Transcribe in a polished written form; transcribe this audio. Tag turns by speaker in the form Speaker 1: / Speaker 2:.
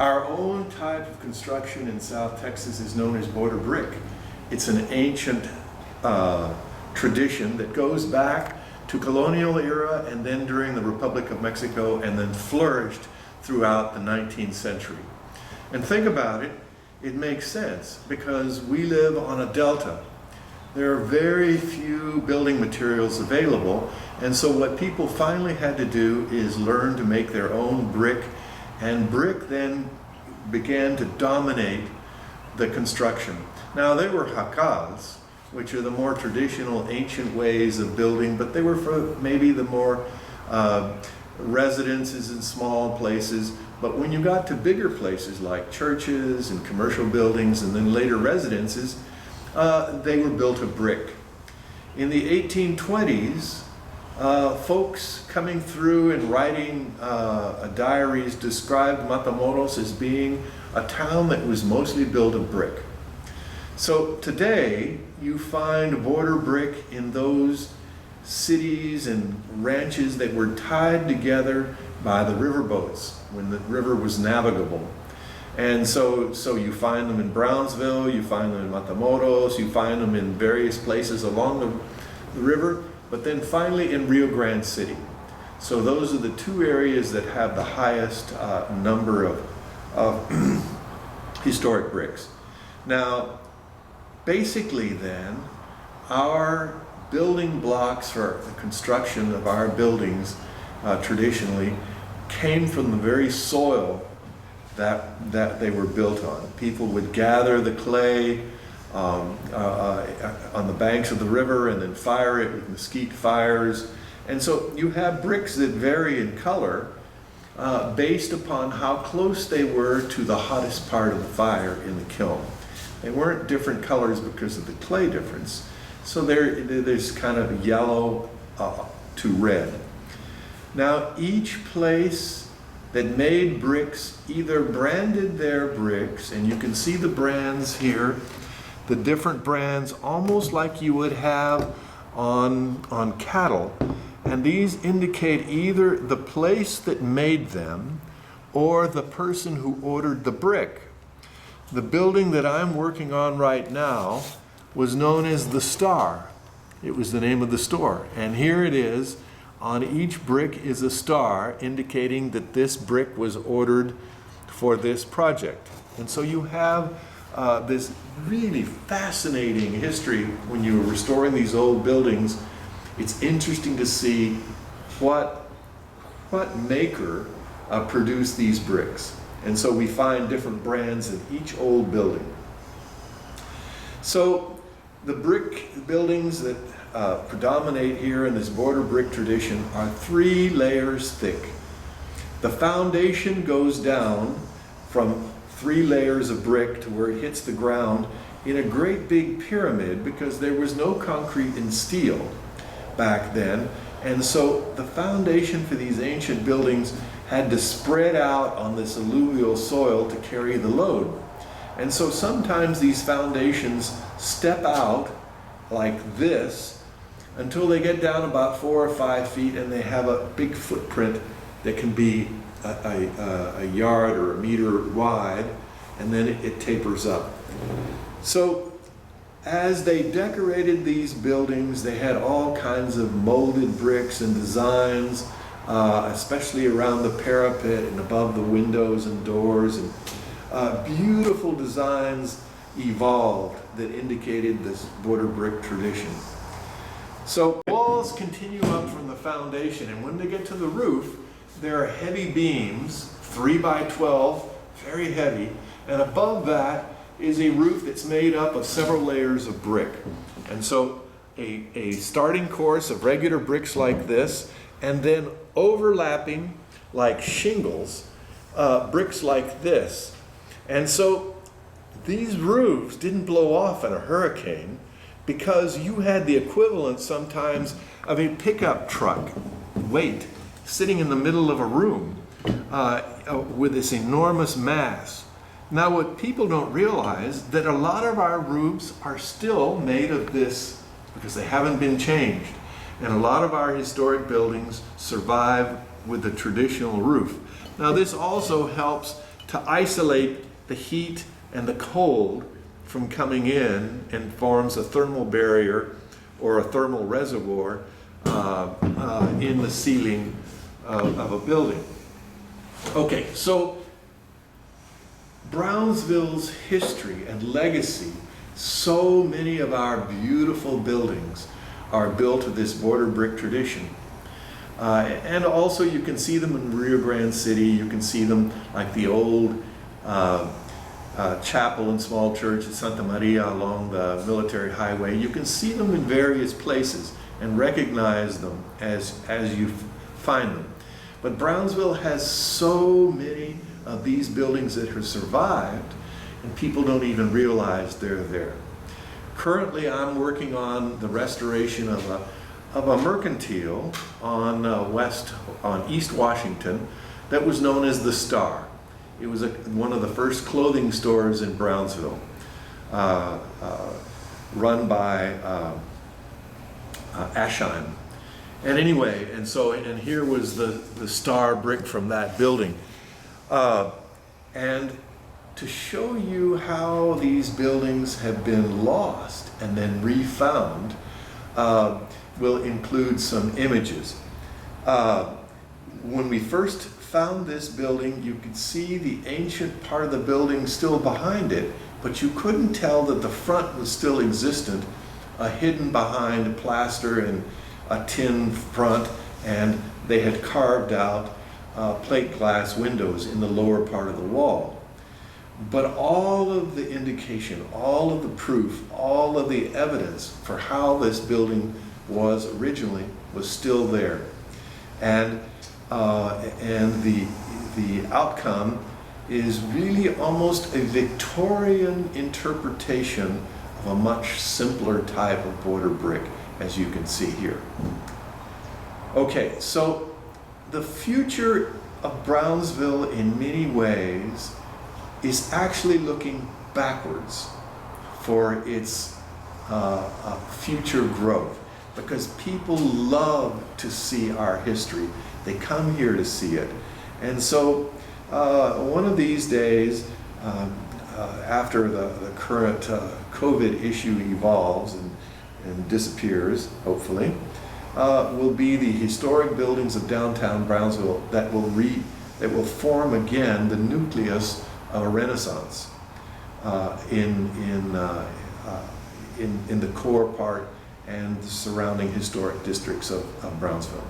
Speaker 1: Our own type of construction in South Texas is known as border brick. It's an ancient tradition that goes back to colonial era and then during the Republic of Mexico and then flourished throughout the 19th century. And think about it, it makes sense because we live on a delta. There are very few building materials available, and so what people finally had to do is learn to make their own brick, and brick then began to dominate the construction. Now there were jacals, which are the more traditional ancient ways of building, but they were for maybe the more residences in small places. But when you got to bigger places like churches and commercial buildings and then later residences, they were built of brick. In the 1820s, folks coming through and writing diaries described Matamoros as being a town that was mostly built of brick. So today, you find border brick in those cities and ranches that were tied together by the riverboats when the river was navigable. And so you find them in Brownsville, you find them in Matamoros, you find them in various places along the river, but then finally in Rio Grande City. So those are the two areas that have the highest number of historic bricks. Now, basically then, our building blocks for the construction of our buildings traditionally came from the very soil that they were built on. People would gather the clay on the banks of the river and then fire it with mesquite fires. And so you have bricks that vary in color based upon how close they were to the hottest part of the fire in the kiln. They weren't different colors because of the clay difference. So there's kind of yellow to red. Now each place that made bricks either branded their bricks, and you can see the brands here, the different brands almost like you would have on cattle. And these indicate either the place that made them or the person who ordered the brick. The building that I'm working on right now was known as the Star. It was the name of the store. And here it is. On each brick is a star indicating that this brick was ordered for this project. And so you have this really fascinating history when you're restoring these old buildings. It's interesting to see what maker produced these bricks. And so we find different brands in each old building. So the brick buildings that predominate here in this border brick tradition are 3 layers thick. The foundation goes down from 3 layers of brick to where it hits the ground in a great big pyramid because there was no concrete and steel back then. And so the foundation for these ancient buildings had to spread out on this alluvial soil to carry the load. And so sometimes these foundations step out like this until they get down about 4 or 5 feet and they have a big footprint that can be a yard or a meter wide, and then it tapers up. So as they decorated these buildings, they had all kinds of molded bricks and designs, especially around the parapet and above the windows and doors, and beautiful designs evolved that indicated this border brick tradition. So walls continue up from the foundation, and when they get to the roof, there are heavy beams, 3 by 12, very heavy, and above that is a roof that's made up of several layers of brick. And so a starting course of regular bricks like this, and then overlapping like shingles, bricks like this. And so these roofs didn't blow off in a hurricane because you had the equivalent sometimes of a pickup truck weight sitting in the middle of a room with this enormous mass. Now what people don't realize that a lot of our roofs are still made of this because they haven't been changed. And a lot of our historic buildings survive with the traditional roof. Now this also helps to isolate the heat and the cold from coming in, and forms a thermal barrier or a thermal reservoir in the ceiling of a building. Okay, so Brownsville's history and legacy, so many of our beautiful buildings are built with this border brick tradition. And also you can see them in Rio Grande City. You can see them like the old chapel and small church at Santa Maria along the military highway. You can see them in various places and recognize them as you find them. But Brownsville has so many of these buildings that have survived, and people don't even realize they're there. Currently, I'm working on the restoration of a mercantile on East Washington that was known as the Star. It was one of the first clothing stores in Brownsville, run by Ashheim. And anyway, and here was the Star brick from that building. And to show you how these buildings have been lost and then refound, will include some images. When we first found this building, you could see the ancient part of the building still behind it, but you couldn't tell that the front was still existent, hidden behind plaster and a tin front, and they had carved out plate glass windows in the lower part of the wall. But all of the indication, all of the proof, all of the evidence for how this building was originally was still there. And the outcome is really almost a Victorian interpretation of a much simpler type of border brick, as you can see here. Okay, so the future of Brownsville in many ways is actually looking backwards for its future growth, because people love to see our history. They come here to see it. And so one of these days, after the current COVID issue evolves and disappears, hopefully, will be the historic buildings of downtown Brownsville that will form again the nucleus of a Renaissance in the core part and the surrounding historic districts of Brownsville.